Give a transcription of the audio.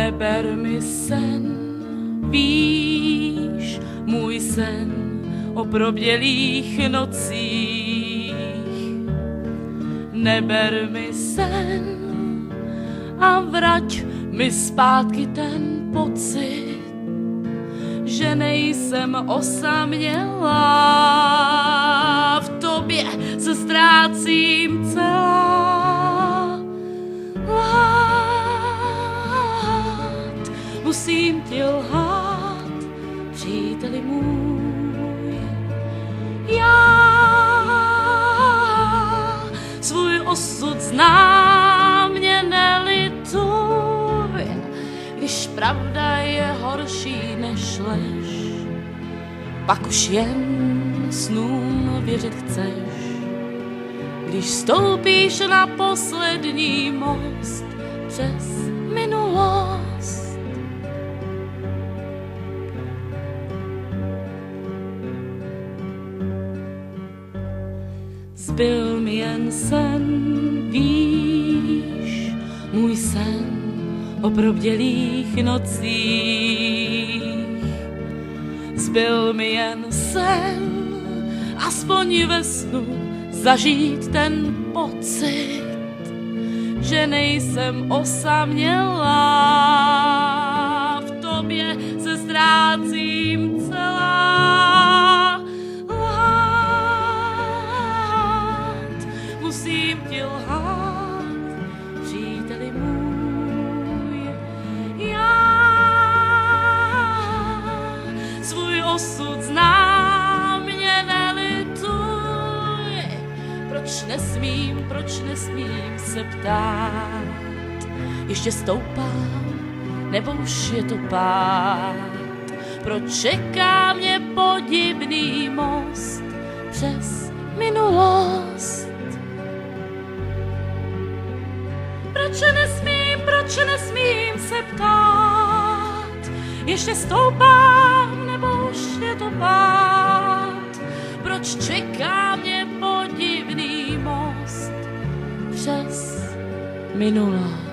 Neber mi sen, víš, můj sen o probdělých nocích. Neber mi sen a vrať mi zpátky ten pocit, že nejsem osamělá, v tobě se ztrácím celá. Lhát, musím ti lhát, příteli můj. Já svůj osud znám, mě nelituj, když pravda je horší než lež, pak už jen snům věřit chceš. Když stoupíš na poslední most přes minulost. Zbyl mi jen sen, víš, můj sen o probdělých nocích. Zbyl mi jen sen, aspoň ve snu zažít ten pocit, že nejsem osamělá, v tobě se ztrácím celá. Lhát, musím ti lhát, příteli můj. Já svůj osud znám, mě nelituj, proč nesmím se ptát, ještě stoupám, nebo už je to pád, proč čeká mě podivný most přes minulost. Proč nesmím se ptát, ještě stoupám, nebo už je to pád, proč čeká mě podivný most přes minulost.